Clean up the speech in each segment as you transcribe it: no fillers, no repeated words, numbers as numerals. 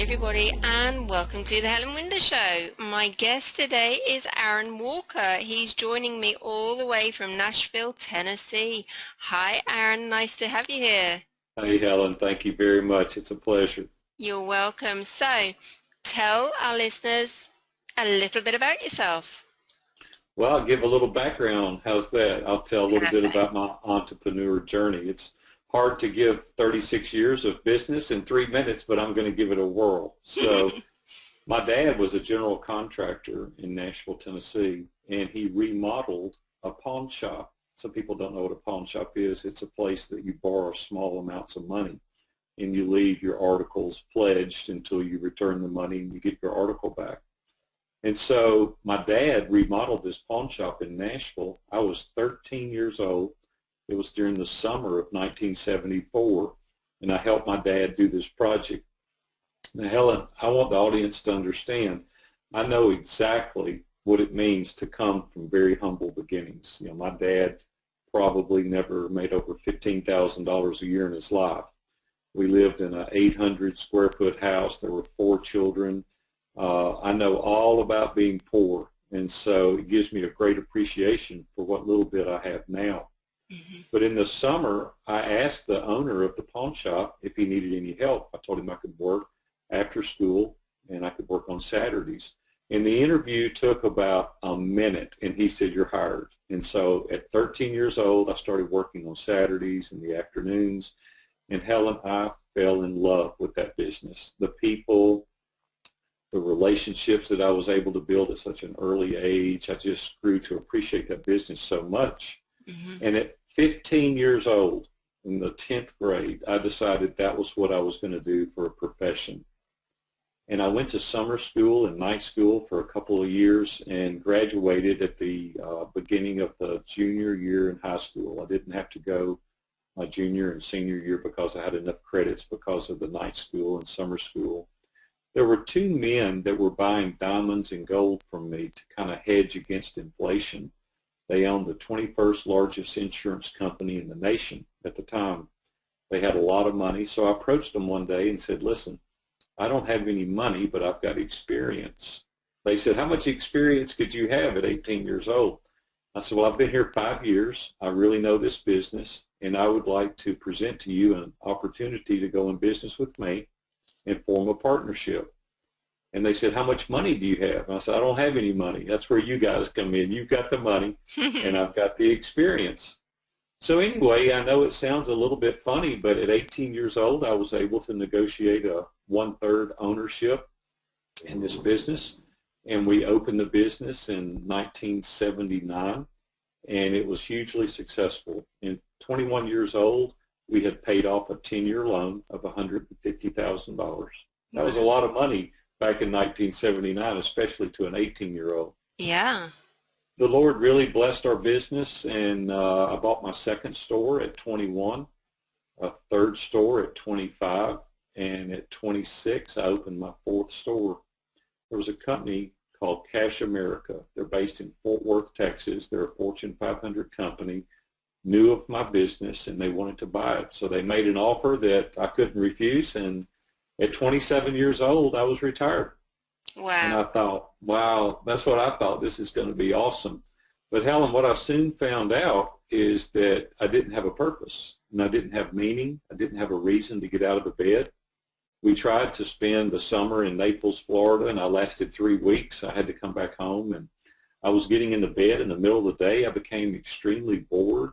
everybody, and welcome to the Helen Winder Show. My guest today is Aaron Walker. He's joining me all the way from Nashville, Tennessee. Hi Aaron, nice to have you here. Hey Helen, thank you very much. It's a pleasure. You're welcome. So, tell our listeners a little bit about yourself. Well, I'll give a little background. How's that? I'll tell a little bit about my entrepreneur journey. It's hard to give 36 years of business in 3 minutes, but I'm going to give it a whirl. So my dad was a general contractor in Nashville, Tennessee, and he remodeled a pawn shop. Some people don't know what a pawn shop is. It's a place that you borrow small amounts of money, and you leave your articles pledged until you return the money and you get your article back. And so my dad remodeled this pawn shop in Nashville. I was 13 years old. It was during the summer of 1974, and I helped my dad do this project. Now, Helen, I want the audience to understand, I know exactly what it means to come from very humble beginnings. You know, my dad probably never made over $15,000 a year in his life. We lived in an 800 square foot house. There were 4 children. I know all about being poor, and so it gives me a great appreciation for what little bit I have now. Mm-hmm. But in the summer, I asked the owner of the pawn shop if he needed any help. I told him I could work after school and I could work on Saturdays. And the interview took about a minute, and he said, "You're hired." And so at 13 years old, I started working on Saturdays and the afternoons. And Helen, I fell in love with that business. The people, the relationships that I was able to build at such an early age, I just grew to appreciate that business so much. Mm-hmm. And at 15 years old, in the 10th grade, I decided that was what I was going to do for a profession. And I went to summer school and night school for a couple of years and graduated at the beginning of the junior year in high school. I didn't have to go my junior and senior year because I had enough credits because of the night school and summer school. There were 2 men that were buying diamonds and gold from me to kind of hedge against inflation. They owned the 21st largest insurance company in the nation at the time. They had a lot of money, so I approached them one day and said, "Listen, I don't have any money, but I've got experience." They said, "How much experience could you have at 18 years old?" I said, "Well, I've been here 5 years. I really know this business, and I would like to present to you an opportunity to go in business with me and form a partnership." And they said, "How much money do you have?" And I said, "I don't have any money. That's where you guys come in. You've got the money, and I've got the experience." So anyway, I know it sounds a little bit funny, but at 18 years old, I was able to negotiate a 1/3 ownership in this business. And we opened the business in 1979, and it was hugely successful. In 21 years old, we had paid off a 10-year loan of $150,000. That was a lot of money back in 1979, especially to an 18-year-old. Yeah. The Lord really blessed our business, and I bought my second store at 21, a third store at 25, and at 26, I opened my 4th store. There was a company called Cash America. They're based in Fort Worth, Texas. They're a Fortune 500 company, knew of my business, and they wanted to buy it. So they made an offer that I couldn't refuse, and at 27 years old, I was retired. Wow. And I thought, wow, that's what I thought. This is going to be awesome. But Helen, what I soon found out is that I didn't have a purpose, and I didn't have meaning. I didn't have a reason to get out of the bed. We tried to spend the summer in Naples, Florida, and I lasted 3 weeks. I had to come back home, and I was getting into bed in the middle of the day. I became extremely bored.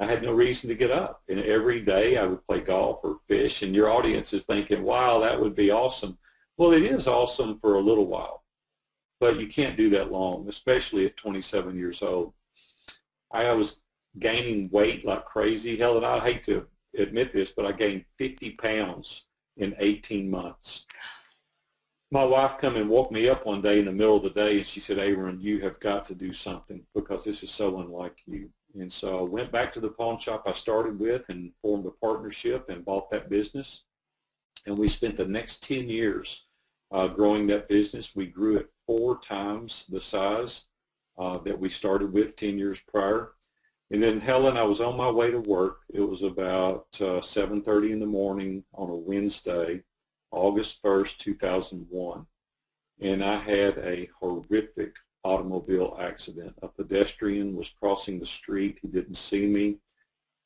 I had no reason to get up, and every day I would play golf or fish, and your audience is thinking, wow, that would be awesome. Well, it is awesome for a little while, but you can't do that long, especially at 27 years old. I was gaining weight like crazy. Helen, I hate to admit this, but I gained 50 pounds in 18 months. My wife come and woke me up one day in the middle of the day, and she said, "Aaron, you have got to do something because this is so unlike you." And so I went back to the pawn shop I started with and formed a partnership and bought that business. And we spent the next 10 years growing that business. We grew it 4 times the size that we started with 10 years prior. And then, Helen, I was on my way to work. It was about 7:30 in the morning on a Wednesday. August 1st, 2001. And I had a horrific automobile accident. A pedestrian was crossing the street. He didn't see me.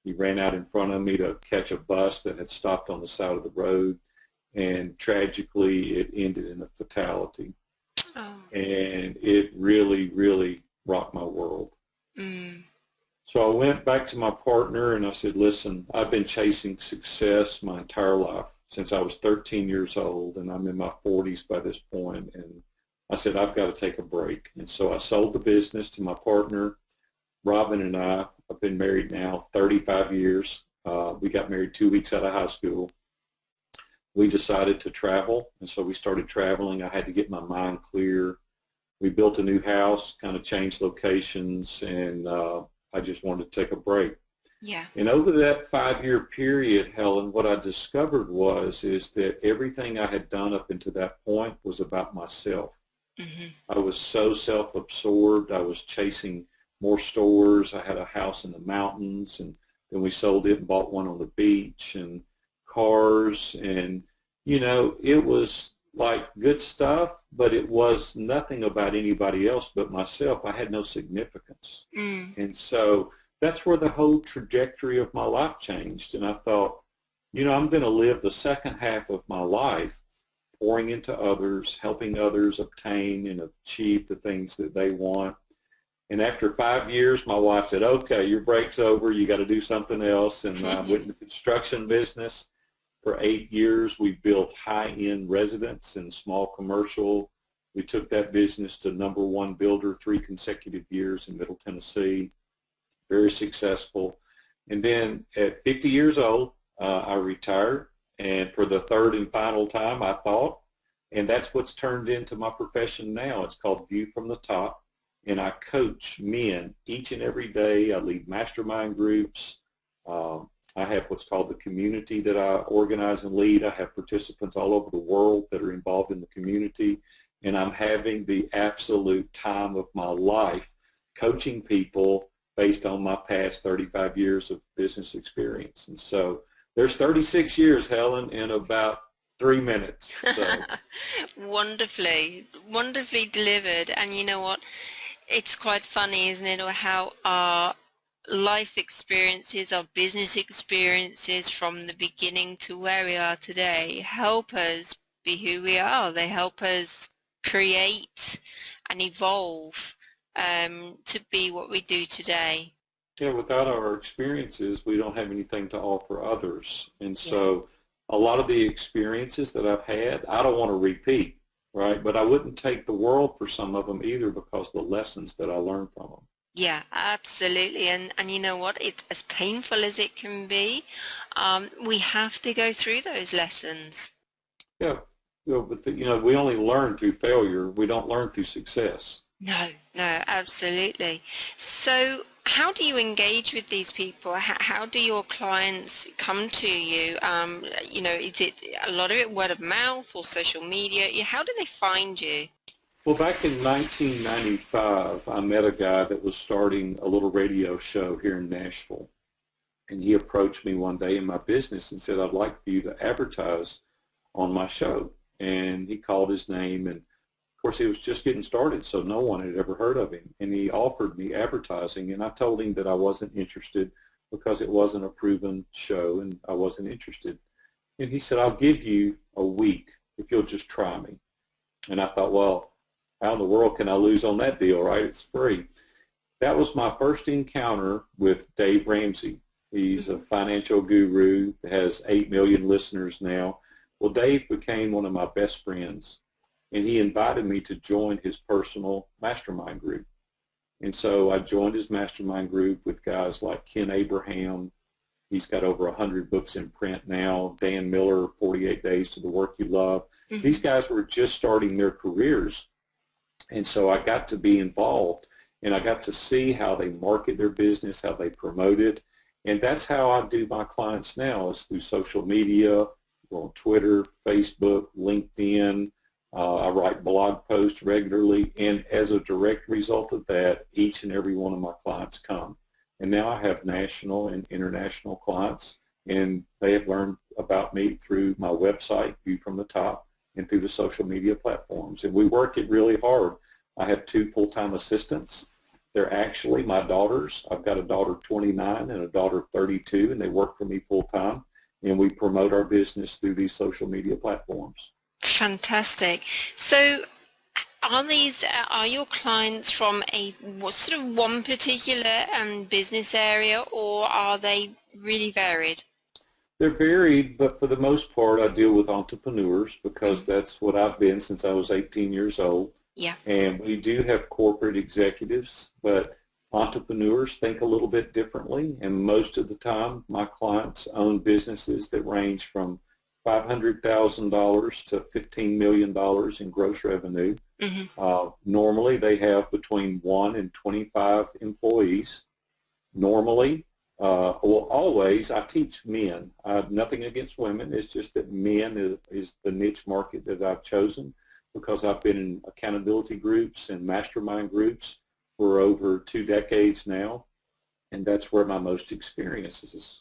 He ran out in front of me to catch a bus that had stopped on the side of the road, and tragically it ended in a fatality. Oh. And it really, really rocked my world. Mm. So I went back to my partner and I said, listen, I've been chasing success my entire life since I was 13 years old, and I'm in my 40s by this point, and I said, I've got to take a break. And so I sold the business to my partner. Robin and I have been married now 35 years. We got married 2 weeks out of high school. We decided to travel, and so we started traveling. I had to get my mind clear. We built a new house, kind of changed locations, and I just wanted to take a break. Yeah. And over that 5-year period, Helen, what I discovered is that everything I had done up until that point was about myself. Mm-hmm. I was so self-absorbed. I was chasing more stores. I had a house in the mountains, and then we sold it and bought one on the beach, and cars, and it was like good stuff, but it was nothing about anybody else but myself. I had no significance. And so that's where the whole trajectory of my life changed. And I thought, I'm going to live the second half of my life pouring into others, helping others obtain and achieve the things that they want. And after 5 years, my wife said, okay, your break's over. You got to do something else. And I went into the construction business. For 8 years, we built high-end residence and small commercial. We took that business to #1 builder 3 consecutive years in Middle Tennessee. Very successful. And then at 50 years old, I retired. And for the third and final time, I thought, and that's what's turned into my profession now. It's called View from the Top. And I coach men each and every day. I lead mastermind groups. I have what's called the community that I organize and lead. I have participants all over the world that are involved in the community, and I'm having the absolute time of my life coaching people based on my past 35 years of business experience. And so there's 36 years, Helen, in about 3 minutes. So. Wonderfully delivered. And you know what? It's quite funny, isn't it, or how our life experiences, our business experiences from the beginning to where we are today help us be who we are. They help us create and evolve to be what we do today. Yeah, without our experiences, we don't have anything to offer others. And so a lot of the experiences that I've had, I don't want to repeat, right? But I wouldn't take the world for some of them either, because of the lessons that I learned from them. Yeah, absolutely. And you know what? It's as painful as it can be. We have to go through those lessons. Yeah, but we only learn through failure. We don't learn through success. No, absolutely. So how do you engage with these people? How do your clients come to you? Is it a lot of it word of mouth or social media? How do they find you? Well, back in 1995, I met a guy that was starting a little radio show here in Nashville. And he approached me one day in my business and said, I'd like for you to advertise on my show. And he called his name, and of course he was just getting started, so no one had ever heard of him. And he offered me advertising, and I told him that I wasn't interested because it wasn't a proven show and I wasn't interested. And he said, I'll give you a week if you'll just try me. And I thought, well, how in the world can I lose on that deal, right? It's free. That was my first encounter with Dave Ramsey. He's a financial guru, has 8 million listeners now. Well, Dave became one of my best friends, and he invited me to join his personal mastermind group. And so I joined his mastermind group with guys like Ken Abraham. He's got over 100 books in print now. Dan Miller, 48 Days to the Work You Love. Mm-hmm. These guys were just starting their careers. And so I got to be involved, and I got to see how they market their business, how they promote it. And that's how I do my clients now, is through social media, on Twitter, Facebook, LinkedIn. I write blog posts regularly, and as a direct result of that, each and every one of my clients come. And now I have national and international clients, and they have learned about me through my website, View from the Top, and through the social media platforms. And we work it really hard. I have 2 full-time assistants. They're actually my daughters. I've got a daughter 29 and a daughter 32, and they work for me full-time. And we promote our business through these social media platforms. Fantastic. So are your clients from what sort of one particular business area, or are they really varied? They're varied, but for the most part, I deal with entrepreneurs because that's what I've been since I was 18 years old. Yeah. And we do have corporate executives, but entrepreneurs think a little bit differently. And most of the time, my clients own businesses that range from $500,000 to $15 million in gross revenue. Normally, they have between 1 and 25 employees. Normally, well, always, I teach men. I have nothing against women. It's just that men is the niche market that I've chosen because I've been in accountability groups and mastermind groups for over 2 decades now, and that's where my most experience is.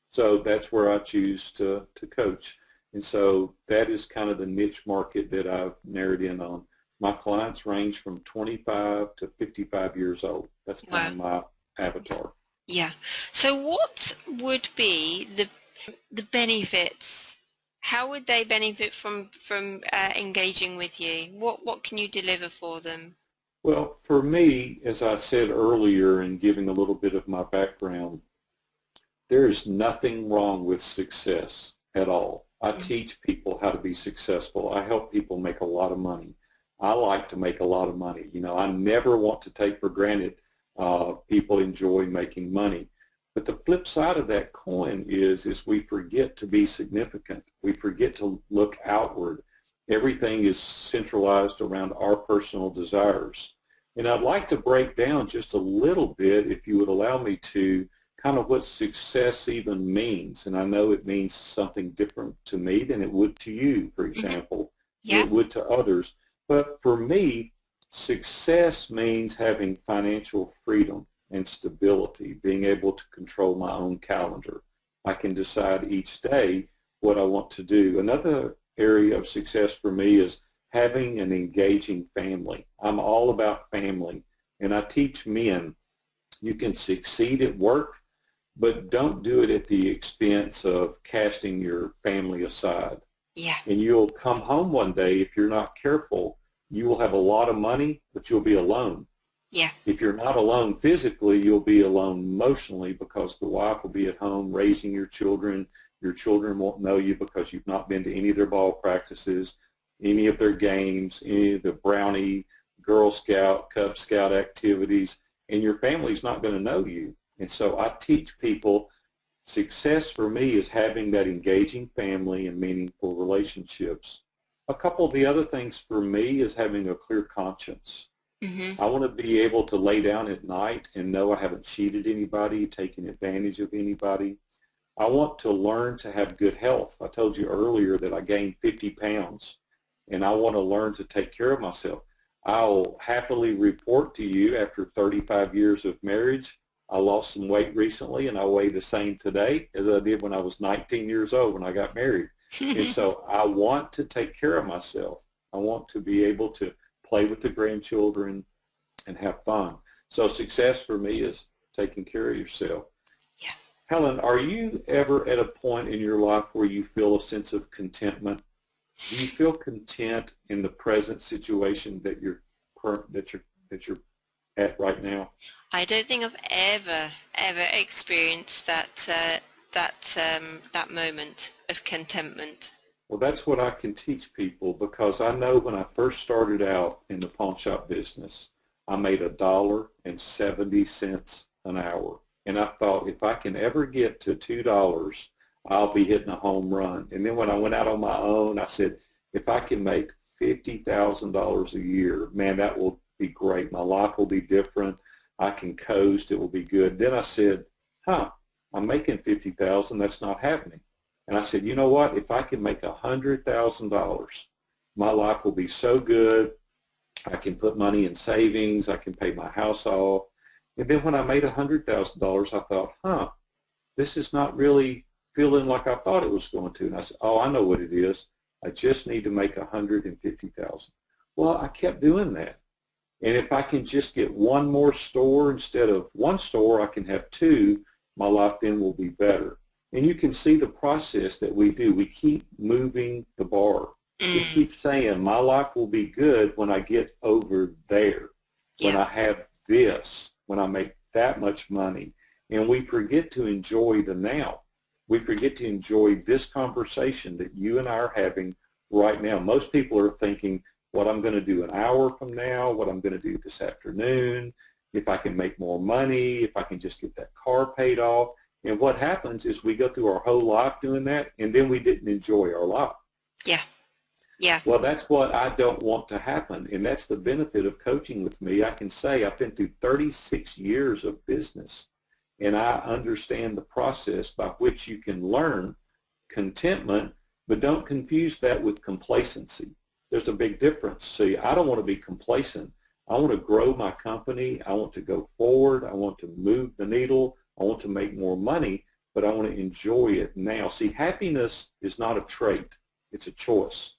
So that's where I choose to coach. And so that is kind of the niche market that I've narrowed in on. My clients range from 25 to 55 years old. That's kind of my avatar. Yeah. So what would be the benefits? How would they benefit from engaging with you? What can you deliver for them? Well, for me, as I said earlier in giving a little bit of my background, there is nothing wrong with success at all. I teach people how to be successful. I help people make a lot of money. I like to make a lot of money. You know, I never want to take for granted people enjoy making money. But the flip side of that coin is we forget to be significant. We forget to look outward. Everything is centralized around our personal desires. And I'd like to break down just a little bit, if you would allow me to, kind of what success even means. And I know it means something different to me than it would to you, for example, Yeah. it would to others. But for me, success means having financial freedom and stability, being able to control my own calendar. I can decide each day what I want to do. Another area of success for me is having an engaging family. I'm all about family, and I teach men you can succeed at work, but don't do it at the expense of casting your family aside. Yeah. And you'll come home one day, if you're not careful, you will have a lot of money, but you'll be alone. Yeah. If you're not alone physically, you'll be alone emotionally because the wife will be at home raising your children. Your children won't know you because you've not been to any of their ball practices, any of their games, any of the Brownie, Girl Scout, Cub Scout activities, and your family's not going to know you. And so I teach people success for me is having that engaging family and meaningful relationships. A couple of the other things for me is having a clear conscience. I want to be able to lay down at night and know I haven't cheated anybody, taken advantage of anybody. I want to learn to have good health. I told you earlier that I gained 50 pounds, and I want to learn to take care of myself. I'll happily report to you after 35 years of marriage, I lost some weight recently, and I weigh the same today as I did when I was 19 years old when I got married. And so I want to take care of myself. I want to be able to play with the grandchildren and have fun. So success for me is taking care of yourself. Yeah. Helen, are you ever at a point in your life where you feel a sense of contentment? Do you feel content in the present situation that you're at right now? I don't think I've ever experienced that moment of contentment. Well, that's what I can teach people, because I know when I first started out in the pawn shop business, I made $1.70 an hour. And I thought, if I can ever get to $2, I'll be hitting a home run. And then when I went out on my own, I said, if I can make $50,000 a year, man, that will be great. My life will be different. I can coast. It will be good. Then I said, I'm making $50,000. That's not happening. And I said, you know what? If I can make $100,000, my life will be so good. I can put money in savings. I can pay my house off. And then when I made $100,000, I thought, this is not really feeling like I thought it was going to. And I said, oh, I know what it is. I just need to make 150,000. Well, I kept doing that. And if I can just get one more store instead of one store, I can have two, my life then will be better. And you can see the process that we do. We keep moving the bar. We keep saying, my life will be good when I get over there, when I have this, when I make that much money. And we forget to enjoy the now. We forget to enjoy this conversation that you and I are having right now. Most people are thinking what I'm going to do an hour from now, what I'm going to do this afternoon, if I can make more money, if I can just get that car paid off. And what happens is we go through our whole life doing that, and then we didn't enjoy our life. Yeah. Yeah. Well, that's what I don't want to happen, and that's the benefit of coaching with me. I can say I've been through 36 years of business, and I understand the process by which you can learn contentment, but don't confuse that with complacency. There's a big difference. See, I don't want to be complacent. I want to grow my company. I want to go forward. I want to move the needle. I want to make more money, but I want to enjoy it now. See, happiness is not a trait. It's a choice.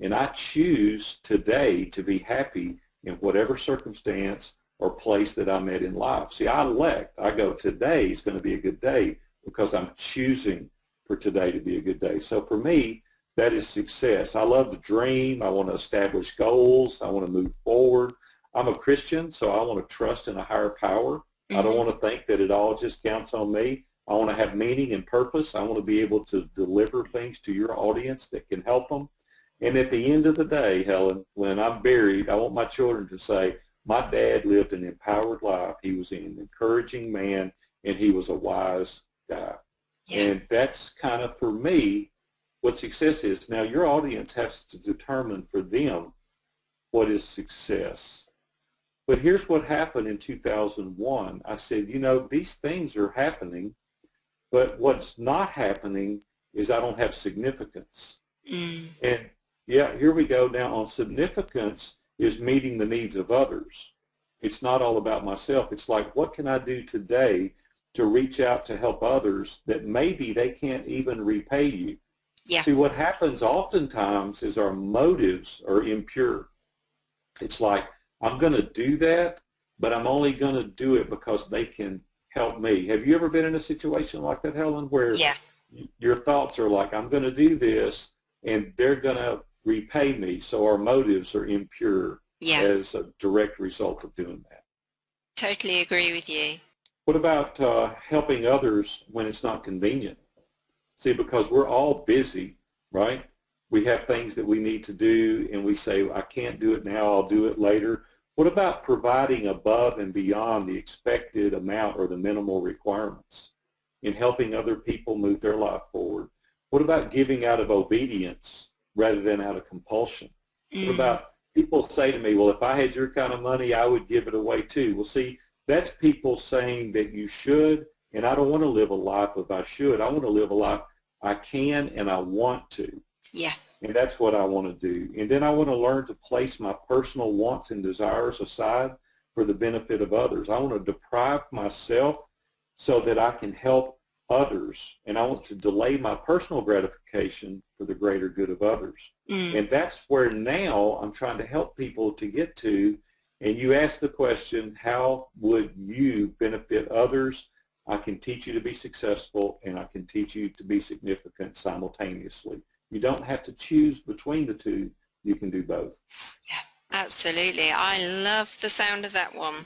And I choose today to be happy in whatever circumstance or place that I'm at in life. See, I elect. I go, today is going to be a good day because I'm choosing for today to be a good day. So for me, that is success. I love to dream. I want to establish goals. I want to move forward. I'm a Christian, so I want to trust in a higher power. I don't want to think that it all just counts on me. I want to have meaning and purpose. I want to be able to deliver things to your audience that can help them. And at the end of the day, Helen, when I'm buried, I want my children to say, my dad lived an empowered life. He was an encouraging man, and he was a wise guy. Yeah. And that's kind of, for me, what success is. Now, your audience has to determine for them what is success. But here's what happened in 2001. I said, you know, these things are happening, but what's not happening is I don't have significance. And yeah, here we go now on significance is meeting the needs of others. It's not all about myself. It's like, what can I do today to reach out to help others that maybe they can't even repay you? Yeah. See, what happens oftentimes is our motives are impure. It's like, I'm going to do that, but I'm only going to do it because they can help me. Have you ever been in a situation like that, Helen, where your thoughts are like, I'm going to do this, and they're going to repay me, so our motives are impure as a direct result of doing that? Totally agree with you. What about helping others when it's not convenient? See, because we're all busy, right? We have things that we need to do, and we say, I can't do it now, I'll do it later. What about providing above and beyond the expected amount or the minimal requirements in helping other people move their life forward? What about giving out of obedience rather than out of compulsion? What about people say to me, well, if I had your kind of money, I would give it away too. Well, see, that's people saying that you should, and I don't want to live a life of I should. I want to live a life I can and I want to. Yeah. And that's what I want to do. And then I want to learn to place my personal wants and desires aside for the benefit of others. I want to deprive myself so that I can help others. And I want to delay my personal gratification for the greater good of others. And that's where now I'm trying to help people to get to. And you ask the question, how would you benefit others? I can teach you to be successful, and I can teach you to be significant simultaneously. You don't have to choose between the two. You can do both. Yeah, absolutely. I love the sound of that one.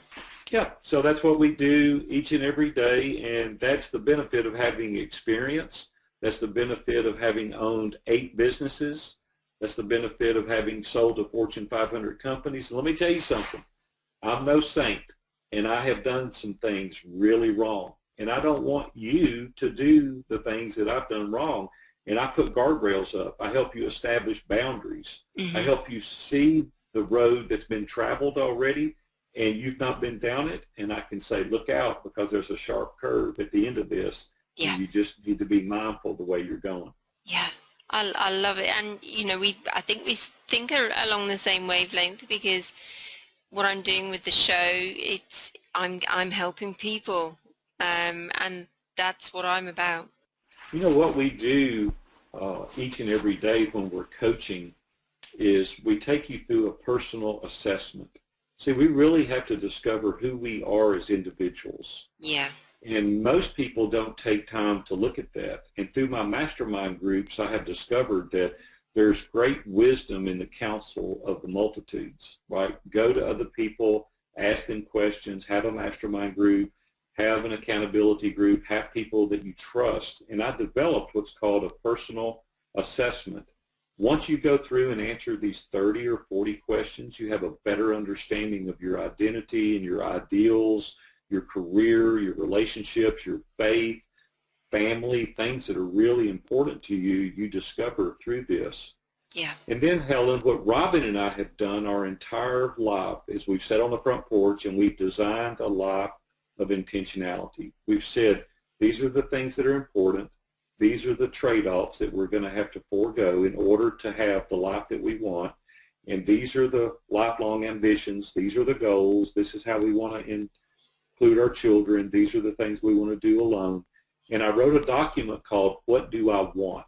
Yeah, so that's what we do each and every day, and that's the benefit of having experience. That's the benefit of having owned 8 businesses. That's the benefit of having sold to Fortune 500 companies. And let me tell you something. I'm no saint, and I have done some things really wrong. And I don't want you to do the things that I've done wrong. And I put guardrails up. I help you establish boundaries. I help you see the road that's been traveled already, and you've not been down it. And I can say, look out, because there's a sharp curve at the end of this. Yeah. And you just need to be mindful of the way you're going. Yeah, I love it. And, you know, I think we think along the same wavelength, because what I'm doing with the show, I'm helping people, and that's what I'm about. You know what we do each and every day when we're coaching is we take you through a personal assessment. See, we really have to discover who we are as individuals. Yeah. And most people don't take time to look at that. And through my mastermind groups, I have discovered that there's great wisdom in the counsel of the multitudes, right? Go to other people, ask them questions, have a mastermind group, have an accountability group, have people that you trust. And I developed what's called a personal assessment. Once you go through and answer these 30 or 40 questions, you have a better understanding of your identity and your ideals, your career, your relationships, your faith, family, things that are really important to you, you discover through this. Yeah. And then, Helen, what Robin and I have done our entire life is we've sat on the front porch and we've designed a life of intentionality. We've said, these are the things that are important. These are the trade-offs that we're going to have to forego in order to have the life that we want. And these are the lifelong ambitions. These are the goals. This is how we want to include our children. These are the things we want to do alone. And I wrote a document called What Do I Want?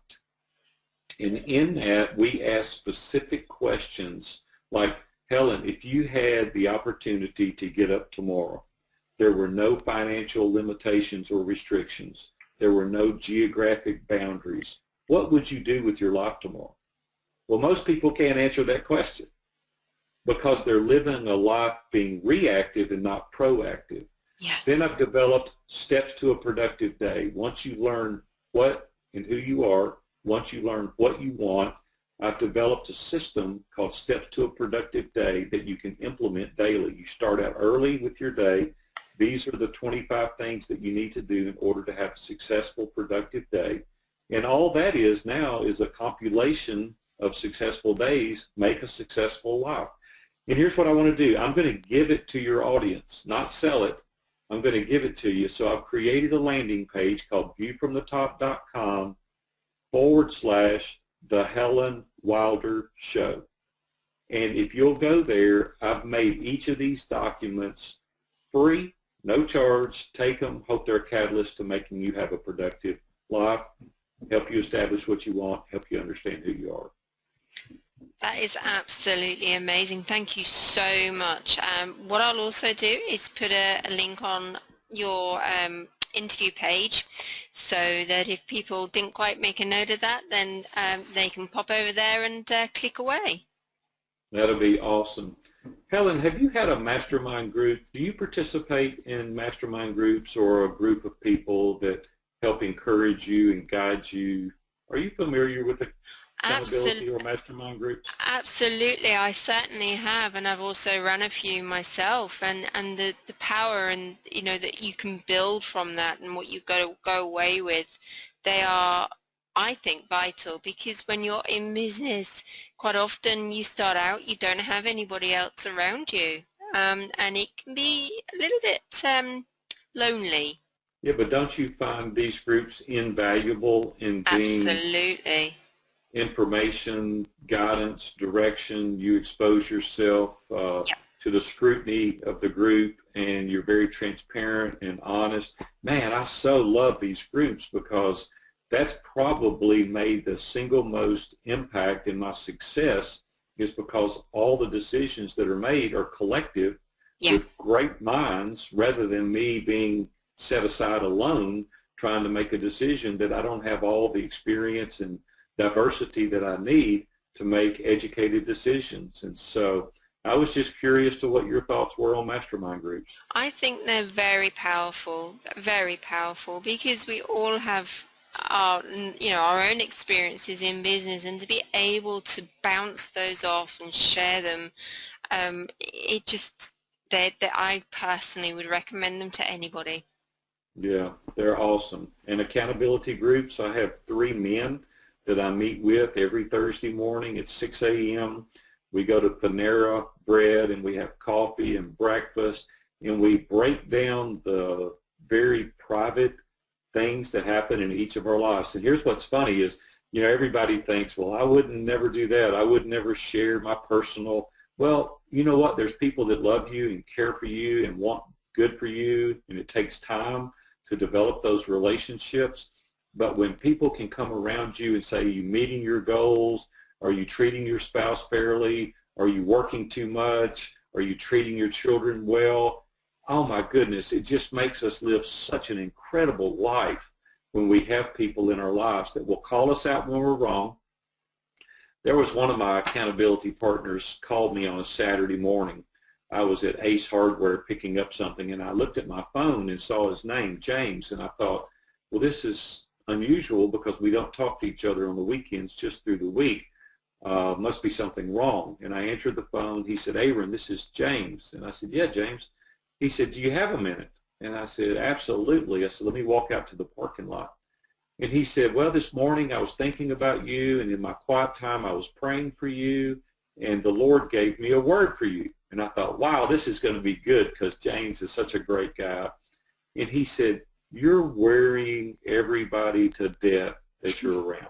And in that, we ask specific questions like, Helen, if you had the opportunity to get up tomorrow, there were no financial limitations or restrictions. There were no geographic boundaries. What would you do with your life tomorrow? Well, most people can't answer that question because they're living a life being reactive and not proactive. Yeah. Then I've developed steps to a productive day. Once you learn what and who you are, once you learn what you want, I've developed a system called Steps to a Productive Day that you can implement daily. You start out early with your day. These are the 25 things that you need to do in order to have a successful, productive day. And all that is now is a compilation of successful days, make a successful life. And here's what I want to do. I'm going to give it to your audience, not sell it. I'm going to give it to you. So I've created a landing page called viewfromthetop.com/The Helen Wilder Show. And if you'll go there, I've made each of these documents free, no charge. Take them. Hope they're a catalyst to making you have a productive life, help you establish what you want, help you understand who you are. That is absolutely amazing. Thank you so much. What I'll also do is put a link on your interview page so that if people didn't quite make a note of that, then they can pop over there and click away. That'll be awesome. Helen, have you had a mastermind group? Do you participate in mastermind groups or a group of people that help encourage you and guide you? Are you familiar with the accountability or mastermind groups? Absolutely, I certainly have, and I've also run a few myself, and the power and that you can build from that and what you go away with, they are, I think, vital, because when you're in business, quite often you start out, you don't have anybody else around you, and it can be a little bit lonely. Yeah, but don't you find these groups invaluable in being Absolutely. Information, guidance, direction? You expose yourself Yeah. to the scrutiny of the group, and you're very transparent and honest. Man, I so love these groups because that's probably made the single most impact in my success, is because all the decisions that are made are collective. Yeah. With great minds, rather than me being set aside alone trying to make a decision that I don't have all the experience and diversity that I need to make educated decisions. And so I was just curious to what your thoughts were on mastermind groups. I think they're very powerful, because we all have our own experiences in business, and to be able to bounce those off and share them, I personally would recommend them to anybody. Yeah, they're awesome. And accountability groups, I have 3 men that I meet with every Thursday morning at 6 a.m. We go to Panera Bread and we have coffee and breakfast, and we break down the very private things that happen in each of our lives. And here's what's funny is, everybody thinks, well, I would never do that. I would never share my personal. Well, you know what? There's people that love you and care for you and want good for you, and it takes time to develop those relationships. But when people can come around you and say, are you meeting your goals? Are you treating your spouse fairly? Are you working too much? Are you treating your children well? Oh my goodness, it just makes us live such an incredible life when we have people in our lives that will call us out when we're wrong. There was one of my accountability partners called me on a Saturday morning. I was at Ace Hardware picking up something, and I looked at my phone and saw his name, James, and I thought, well, this is unusual because we don't talk to each other on the weekends, just through the week. Must be something wrong. And I answered the phone. He said, Aaron, this is James. And I said, yeah, James. He said, do you have a minute? And I said, absolutely. I said, let me walk out to the parking lot. And he said, well, this morning I was thinking about you, and in my quiet time I was praying for you, and the Lord gave me a word for you. And I thought, wow, this is going to be good because James is such a great guy. And he said, you're worrying everybody to death that you're around.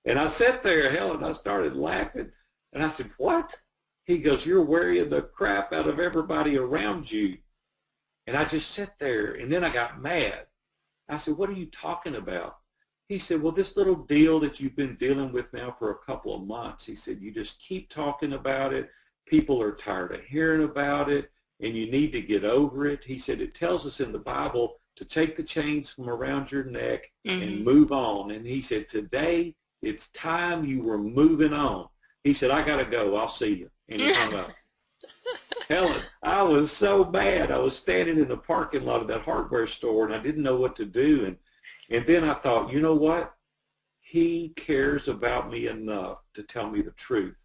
And I sat there, Helen, I started laughing. And I said, what? He goes, you're worrying the crap out of everybody around you. And I just sat there, and then I got mad. I said, what are you talking about? He said, well, this little deal that you've been dealing with now for a couple of months, he said, you just keep talking about it. People are tired of hearing about it, and you need to get over it. He said, it tells us in the Bible to take the chains from around your neck and move on. And he said, today it's time you were moving on. He said, I got to go. I'll see you. And he hung up. Helen, I was so mad. I was standing in the parking lot of that hardware store, and I didn't know what to do. And then I thought, you know what? He cares about me enough to tell me the truth.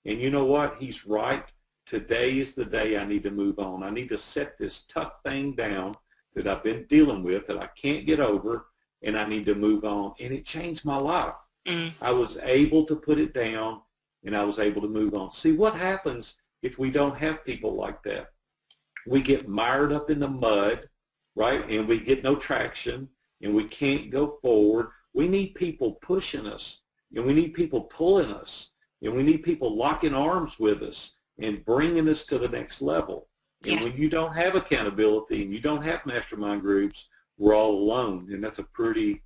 And you know what? He's right. Today is the day I need to move on. I need to set this tough thing down that I've been dealing with that I can't get over, and I need to move on. And it changed my life. I was able to put it down, and I was able to move on. See, what happens if we don't have people like that? We get mired up in the mud, right, and we get no traction, and we can't go forward. We need people pushing us, and we need people pulling us, and we need people locking arms with us and bringing us to the next level. And when you don't have accountability and you don't have mastermind groups, we're all alone, and that's a pretty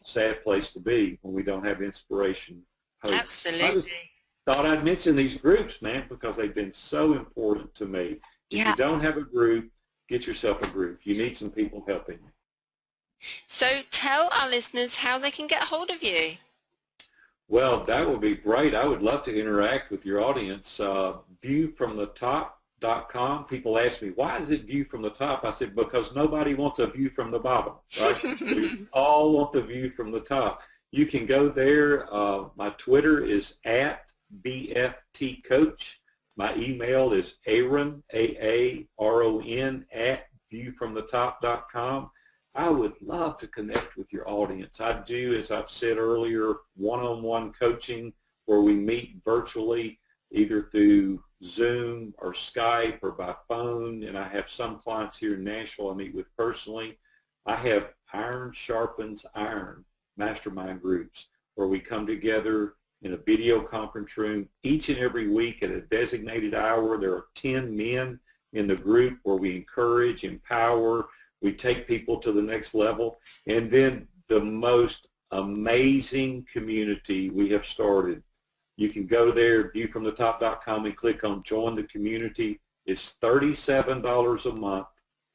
sad place to be when we don't have inspiration. Hope. Absolutely. Thought I'd mention these groups, man, because they've been so important to me. If you don't have a group, get yourself a group. You need some people helping you. So tell our listeners how they can get a hold of you. Well, that would be great. I would love to interact with your audience. Viewfromthetop.com. People ask me, why is it view from the top? I said, because nobody wants a view from the bottom, right? We all want the view from the top. You can go there. My Twitter is @BFTCoach. My email is Aaron, AARON, @viewfromthetop.com. I would love to connect with your audience. I do, as I've said earlier, one-on-one coaching where we meet virtually either through Zoom or Skype or by phone, and I have some clients here in Nashville I meet with personally. I have Iron Sharpens Iron mastermind groups where we come together in a video conference room each and every week at a designated hour. There are 10 men in the group where we encourage, empower, we take people to the next level. And then the most amazing community we have started. You can go there, viewfromthetop.com, and click on Join the Community. It's $37 a month,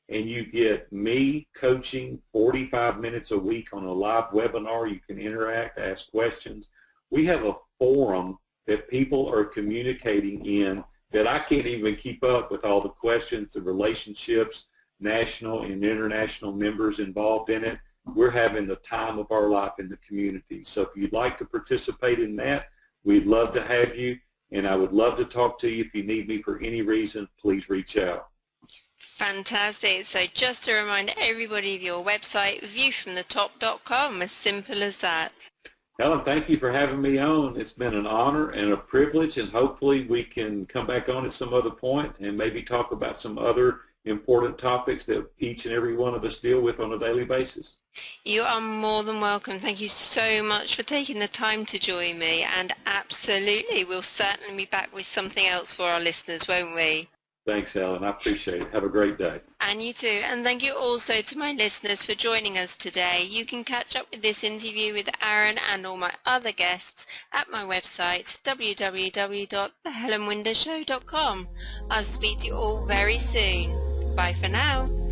and you get me coaching 45 minutes a week on a live webinar. You can interact, ask questions. We have a forum that people are communicating in that I can't even keep up with all the questions, the relationships, national and international members involved in it. We're having the time of our life in the community. So if you'd like to participate in that, we'd love to have you, and I would love to talk to you. If you need me for any reason, please reach out. Fantastic. So just to remind everybody of your website, viewfromthetop.com, as simple as that. Helen, thank you for having me on. It's been an honor and a privilege, and hopefully we can come back on at some other point and maybe talk about some other important topics that each and every one of us deal with on a daily basis. You are more than welcome. Thank you so much for taking the time to join me, and absolutely, we'll certainly be back with something else for our listeners, won't we? Thanks, Helen. I appreciate it. Have a great day. And you too. And thank you also to my listeners for joining us today. You can catch up with this interview with Aaron and all my other guests at my website, www.thehelenwindershow.com. I'll speak to you all very soon. Bye for now.